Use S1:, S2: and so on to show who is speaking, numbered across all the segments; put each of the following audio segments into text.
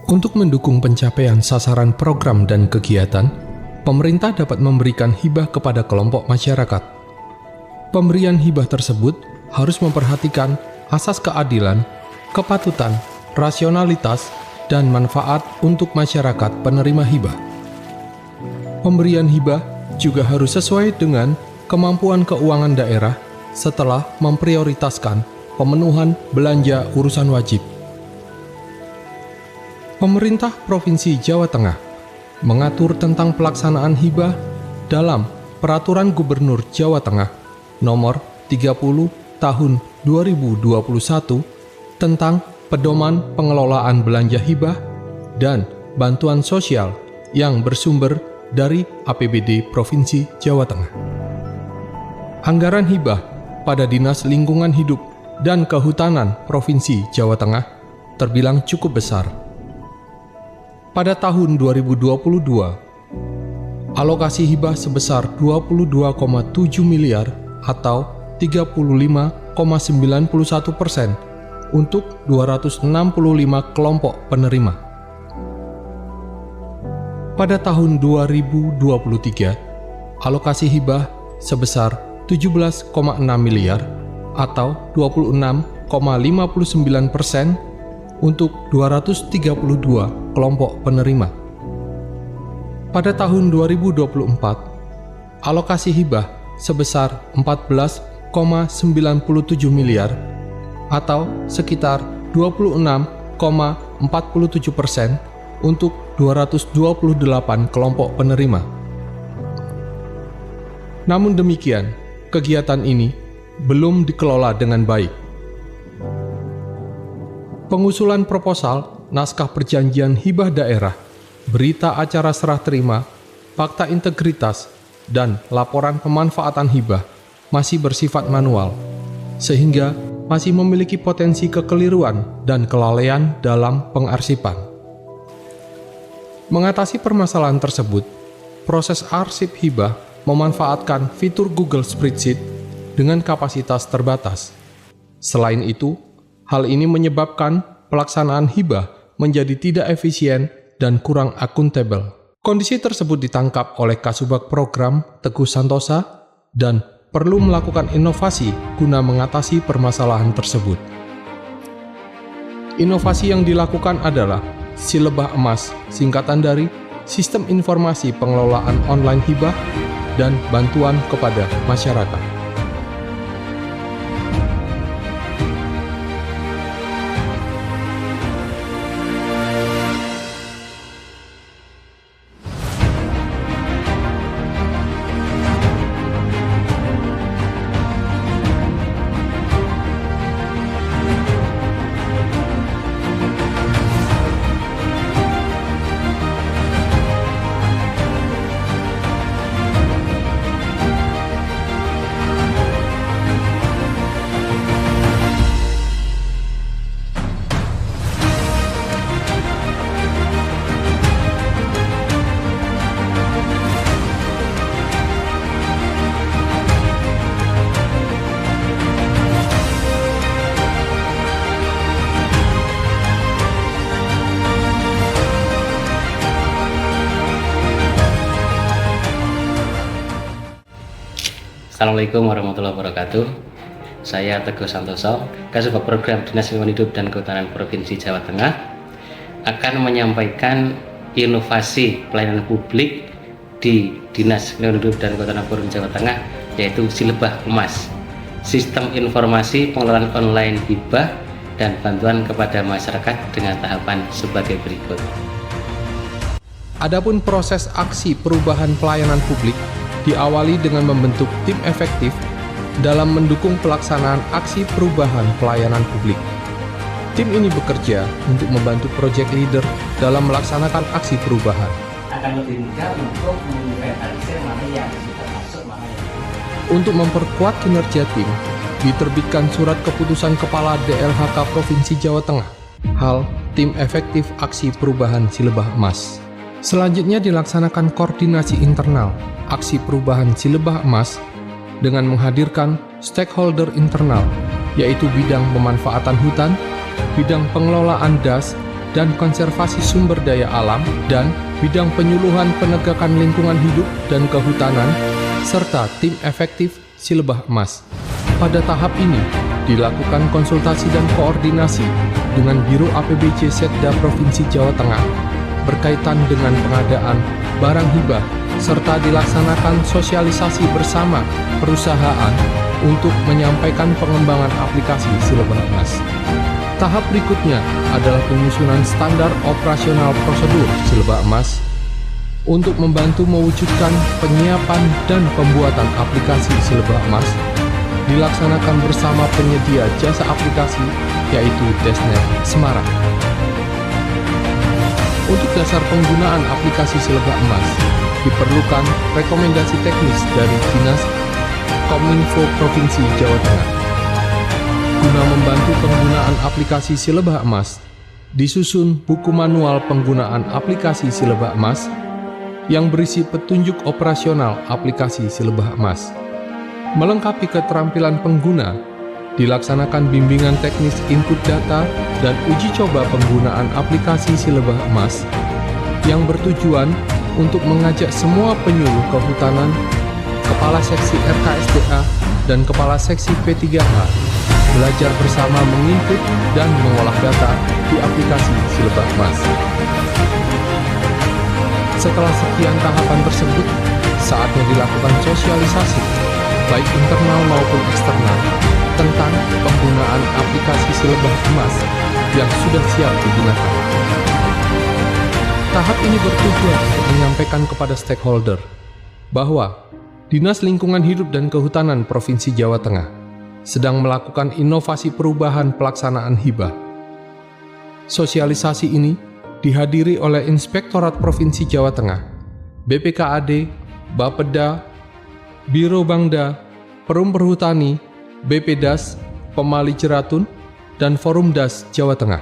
S1: Untuk mendukung pencapaian sasaran program dan kegiatan, pemerintah dapat memberikan hibah kepada kelompok masyarakat. Pemberian hibah tersebut harus memperhatikan asas keadilan, kepatutan, rasionalitas, dan manfaat untuk masyarakat penerima hibah. Pemberian hibah juga harus sesuai dengan kemampuan keuangan daerah setelah memprioritaskan pemenuhan belanja urusan wajib. Pemerintah Provinsi Jawa Tengah mengatur tentang pelaksanaan hibah dalam Peraturan Gubernur Jawa Tengah Nomor 30 Tahun 2021 tentang pedoman pengelolaan belanja hibah dan bantuan sosial yang bersumber dari APBD Provinsi Jawa Tengah. Anggaran hibah pada Dinas Lingkungan Hidup dan Kehutanan Provinsi Jawa Tengah terbilang cukup besar. Pada tahun 2022, alokasi hibah sebesar 22,7 miliar atau 35,91% untuk 265 kelompok penerima. Pada tahun 2023, alokasi hibah sebesar 17,6 miliar atau 26,59% untuk 232 kelompok penerima. Pada tahun 2024, alokasi hibah sebesar 14,97 miliar atau sekitar 26,47% untuk 228 kelompok penerima. Namun demikian, kegiatan ini belum dikelola dengan baik. Pengusulan proposal, naskah perjanjian hibah daerah, berita acara serah terima, fakta integritas, dan laporan pemanfaatan hibah masih bersifat manual, sehingga masih memiliki potensi kekeliruan dan kelalaian dalam pengarsipan. Mengatasi permasalahan tersebut, proses arsip hibah memanfaatkan fitur Google Spreadsheet dengan kapasitas terbatas. Selain itu, hal ini menyebabkan pelaksanaan hibah menjadi tidak efisien dan kurang akuntabel. Kondisi tersebut ditangkap oleh Kasubag Program Teguh Santosa dan perlu melakukan inovasi guna mengatasi permasalahan tersebut. Inovasi yang dilakukan adalah Silebah Emas, singkatan dari Sistem Informasi Pengelolaan Online Hibah dan Bantuan kepada Masyarakat.
S2: Assalamualaikum warahmatullahi wabarakatuh. Saya Teguh Santoso, Kasubag Program Dinas Lingkungan Hidup dan Kehutanan Provinsi Jawa Tengah, akan menyampaikan inovasi pelayanan publik di Dinas Lingkungan Hidup dan Kehutanan Provinsi Jawa Tengah, yaitu Silebah Emas, Sistem Informasi Pengelolaan Online Hibah dan Bantuan kepada Masyarakat dengan tahapan sebagai berikut.
S1: Adapun proses aksi perubahan pelayanan publik diawali dengan membentuk tim efektif dalam mendukung pelaksanaan aksi perubahan pelayanan publik. Tim ini bekerja untuk membantu project leader dalam melaksanakan aksi perubahan.
S3: Akan lebih mudah untuk menginventarisir mana yang sudah masuk, mana yang
S1: Untuk memperkuat kinerja tim, diterbitkan surat keputusan Kepala DLHK Provinsi Jawa Tengah, hal Tim Efektif Aksi Perubahan Silebah Emas. Selanjutnya dilaksanakan koordinasi internal aksi perubahan Silebah Emas dengan menghadirkan stakeholder internal, yaitu bidang pemanfaatan hutan, bidang pengelolaan DAS, dan konservasi sumber daya alam, dan bidang penyuluhan penegakan lingkungan hidup dan kehutanan, serta tim efektif si lebah emas. Pada tahap ini, dilakukan konsultasi dan koordinasi dengan Biro APBC Setda Provinsi Jawa Tengah berkaitan dengan pengadaan barang hibah, serta dilaksanakan sosialisasi bersama perusahaan untuk menyampaikan pengembangan aplikasi si lebah emas. Tahap berikutnya adalah penyusunan standar operasional prosedur si lebah emas untuk membantu mewujudkan penyiapan dan pembuatan aplikasi si lebah emas dilaksanakan bersama penyedia jasa aplikasi, yaitu Desnet Semarang. Untuk dasar penggunaan aplikasi si lebah emas, diperlukan rekomendasi teknis dari Dinas Kominfo Provinsi Jawa Tengah. Guna membantu penggunaan aplikasi si lebah emas, disusun buku manual penggunaan aplikasi si lebah emas yang berisi petunjuk operasional aplikasi si lebah emas. Melengkapi keterampilan pengguna, dilaksanakan bimbingan teknis input data dan uji coba penggunaan aplikasi si lebah emas yang bertujuan untuk mengajak semua penyuluh kehutanan, kepala seksi RKSDA, dan kepala seksi P3H belajar bersama menginput dan mengolah data di aplikasi si lebah emas. Setelah sekian tahapan tersebut, saatnya dilakukan sosialisasi, baik internal maupun eksternal, tentang penggunaan aplikasi si lebah emas yang sudah siap digunakan. Tahap ini bertujuan untuk menyampaikan kepada stakeholder bahwa Dinas Lingkungan Hidup dan Kehutanan Provinsi Jawa Tengah sedang melakukan inovasi perubahan pelaksanaan hibah. Sosialisasi ini dihadiri oleh Inspektorat Provinsi Jawa Tengah, BPKAD, Bapeda, Biro Bangda, Perum Perhutani, BPDAS, Pemali Jeratun, dan Forum Das Jawa Tengah.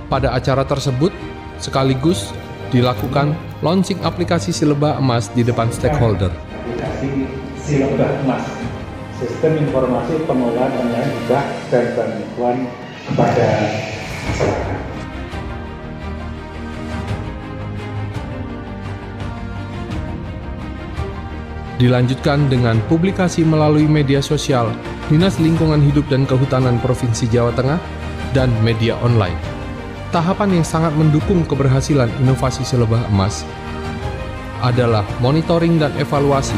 S1: Pada acara tersebut, sekaligus dilakukan launching aplikasi si lebah emas di depan stakeholder.
S4: Aplikasi si lebah emas, sistem informasi pengelolaan online hibah dan bantuan kepada masyarakat.
S1: Dilanjutkan dengan publikasi melalui media sosial Dinas Lingkungan Hidup dan Kehutanan Provinsi Jawa Tengah dan media online. Tahapan yang sangat mendukung keberhasilan inovasi si lebah emas adalah monitoring dan evaluasi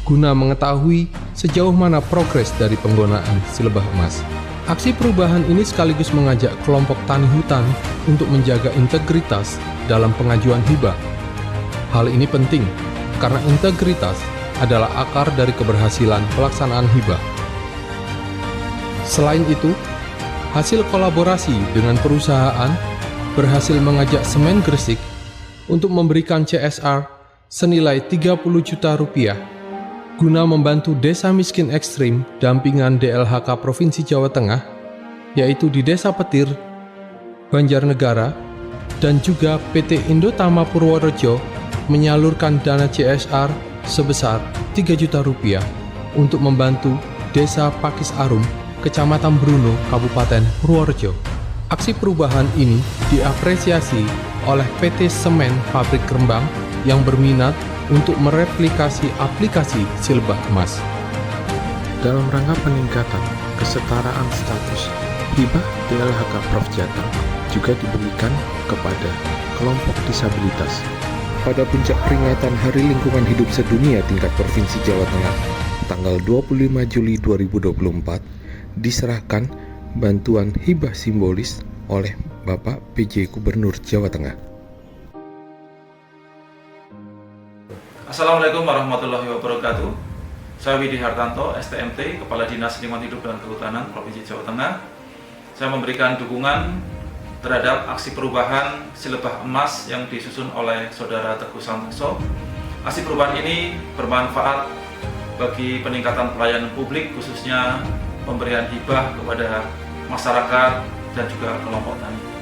S1: guna mengetahui sejauh mana progres dari penggunaan si lebah emas. Aksi perubahan ini sekaligus mengajak kelompok tani hutan untuk menjaga integritas dalam pengajuan hibah. Hal ini penting karena integritas adalah akar dari keberhasilan pelaksanaan hibah. Selain itu, hasil kolaborasi dengan perusahaan berhasil mengajak Semen Gresik untuk memberikan CSR senilai 30 juta rupiah guna membantu desa miskin ekstrim dampingan DLHK Provinsi Jawa Tengah, yaitu di Desa Petir, Banjarnegara, dan juga PT Indotama Purworejo menyalurkan dana CSR sebesar 3 juta rupiah untuk membantu Desa Pakis Arum, Kecamatan Bruno, Kabupaten Purworejo. Aksi perubahan ini diapresiasi oleh PT Semen Pabrik Rembang yang berminat untuk mereplikasi aplikasi si lebah emas. Dalam rangka peningkatan kesetaraan status, hibah DLHK Prof Jateng juga diberikan kepada kelompok disabilitas. Pada puncak peringatan Hari Lingkungan Hidup Sedunia tingkat Provinsi Jawa Tengah, tanggal 25 Juli 2024, diserahkan bantuan hibah simbolis oleh Bapak PJ Gubernur Jawa Tengah.
S5: Assalamualaikum warahmatullahi wabarakatuh. Saya Widi Hartanto, STMT, Kepala Dinas Lingkungan Hidup dan Kehutanan Provinsi Jawa Tengah. Saya memberikan dukungan terhadap aksi perubahan si lebah emas yang disusun oleh Saudara Teguh Santoso. Aksi perubahan ini bermanfaat bagi peningkatan pelayanan publik, khususnya pemberian hibah kepada masyarakat dan juga kelompok tani.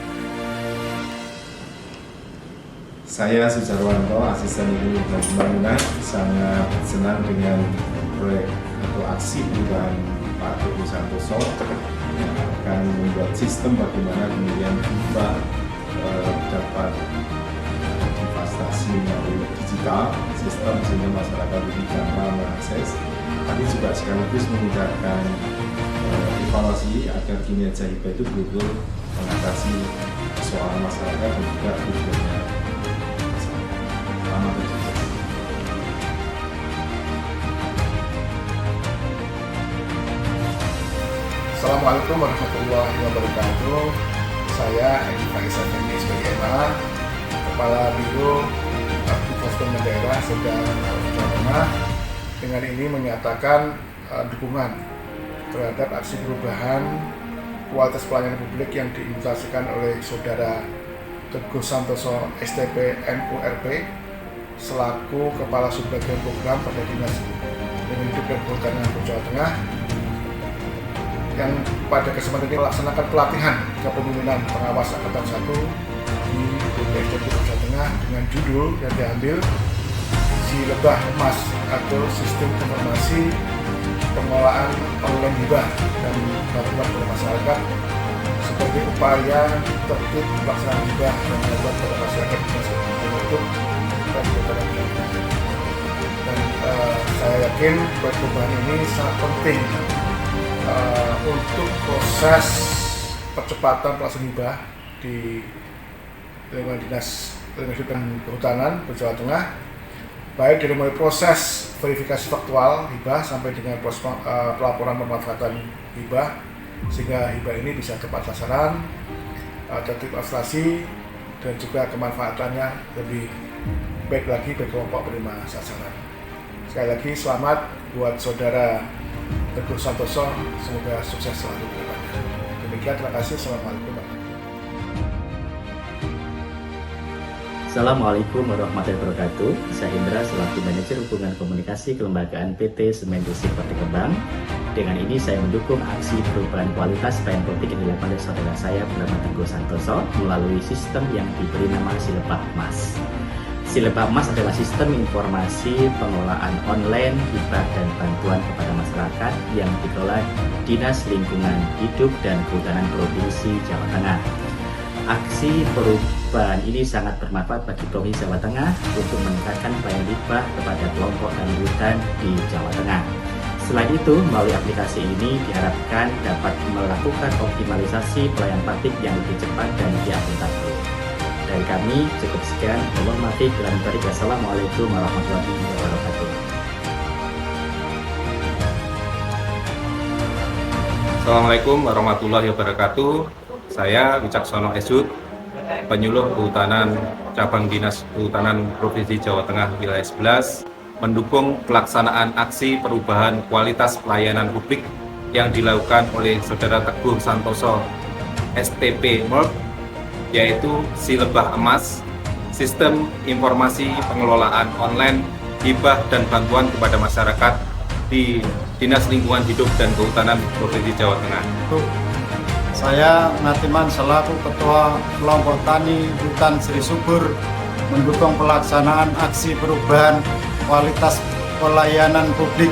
S6: Saya Sujarwanto, Asisten Lingkungan dan Pembangunan, sangat senang dengan proyek atau aksi perubahan Pak Teguh Santoso yang akan membuat sistem bagaimana kemudian hibah dapat divestasi melalui digital sistem sehingga masyarakat lebih gampang mengakses, tapi juga sekaligus memudahkan evaluasi agar kinerja hibah itu betul-betul mengatasi persoalan masyarakat dan juga tujuannya masyarakat. Selamat berjaya.
S7: Assalamualaikum warahmatullahi wabarakatuh. Saya Edi Faiz Effendi sebagai MA, Kepala Biro Aktivitas Daerah Sedang Jawa Tengah, dengan ini menyatakan dukungan terhadap aksi perubahan kualitas pelayanan publik yang diinisiasikan oleh Saudara Teguh Santoso STP MURP selaku Kepala Subbagian Program pada Dinas Lingkungan Hidup dan Kehutanan Jawa Tengah, yang pada kesempatan ini melaksanakan pelatihan kepemimpinan pengawas angkatan 1 di BPSDB Jawa Tengah dengan judul yang diambil Si Lebah Emas atau Sistem Informasi Pengelolaan Online Hibah dan Bantuan kepada Masyarakat sebagai upaya tertib pelaksanaan hibah dan bantuan kepada masyarakat untuk dan kehutanan. Dan saya yakin perubahan ini sangat penting untuk proses percepatan pelaksanaan hibah di lingkungan Dinas Lingkungan Hidup dan Kehutanan Jawa Tengah, baik dari mulai proses verifikasi faktual hibah sampai dengan proses pelaporan pemanfaatan hibah, sehingga hibah ini bisa tepat sasaran, tertib administrasi, dan juga kemanfaatannya lebih baik lagi bagi kelompok penerima sasaran. Sekali lagi selamat buat Saudara Teguh Santoso, semoga sukses selalu ke depannya. Demikian, terima kasih. Assalamualaikum.
S8: Assalamualaikum warahmatullahi wabarakatuh. Saya Indra selaku Manajer Hubungan Komunikasi Kelembagaan PT Semen Gresik Kota Kembang. Dengan ini saya mendukung aksi perubahan kualitas pelayanan publik yang dilakukan oleh saudara saya bernama Teguh Santoso melalui sistem yang diberi nama Si Lebah Emas. Si Lebah Emas adalah sistem informasi pengelolaan online hibah dan bantuan kepada masyarakat yang dikelola Dinas Lingkungan Hidup dan Kehutanan Provinsi Jawa Tengah. Aksi perubahan ini sangat bermanfaat bagi Provinsi Jawa Tengah untuk meningkatkan pelayanan hibah kepada kelompok tani hutan di Jawa Tengah. Selain itu, melalui aplikasi ini diharapkan dapat melakukan optimalisasi pelayanan publik yang lebih cepat dan lebih akuntabel. Dari kami cukup sekian. Mohon maaf bila baik. Wassalamualaikum warahmatullahi wabarakatuh.
S9: Assalamualaikum warahmatullahi wabarakatuh. Saya Wicaksono Esud, penyuluh kehutanan cabang Dinas Kehutanan Provinsi Jawa Tengah wilayah 11, mendukung pelaksanaan aksi perubahan kualitas pelayanan publik yang dilakukan oleh Saudara Teguh Santoso STP MURP, yaitu Si Lebah Emas, Sistem Informasi Pengelolaan Online Hibah dan Bantuan kepada Masyarakat di Dinas Lingkungan Hidup dan Kehutanan Provinsi Jawa Tengah.
S10: Saya Ngatiman selaku Ketua Kelompok Tani Hutan Sri Subur mendukung pelaksanaan aksi perubahan kualitas pelayanan publik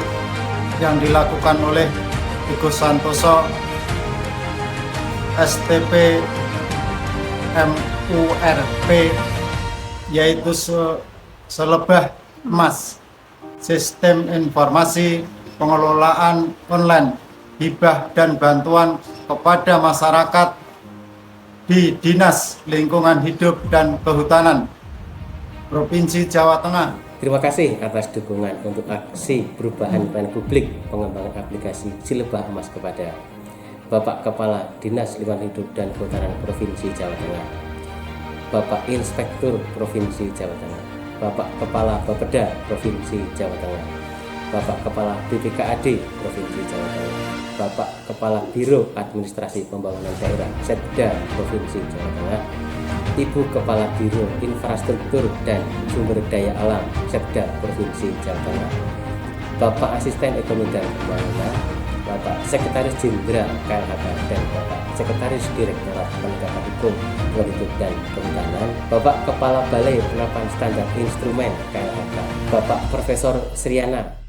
S10: yang dilakukan oleh Teguh Santoso STP MURP, yaitu Selebah Emas, Sistem Informasi Pengelolaan Online Hibah dan Bantuan kepada Masyarakat di Dinas Lingkungan Hidup dan Kehutanan Provinsi Jawa Tengah.
S2: Terima kasih atas dukungan untuk aksi perubahan pelayanan publik pengembangan aplikasi Si Lebah Emas kepada Bapak Kepala Dinas Lingkungan Hidup dan Kehutanan Provinsi Jawa Tengah, Bapak Inspektur Provinsi Jawa Tengah, Bapak Kepala Bapeda Provinsi Jawa Tengah, Bapak Kepala BPKAD Provinsi Jawa Tengah, Bapak Kepala Biro Administrasi Pembangunan Daerah Setda Provinsi Jawa Tengah, Ibu Kepala Biro Infrastruktur dan Sumber Daya Alam Setda Provinsi Jawa Tengah, Bapak Asisten Ekonomi dan Pembangunan, Bapak Sekretaris Jenderal KLHK dan Bapak Sekretaris Direktorat Penegakan Hukum, Lingkungan Hidup dan Kehutanan, Bapak Kepala Balai Penerapan Standar Instrumen KLHK, Bapak Profesor Sriana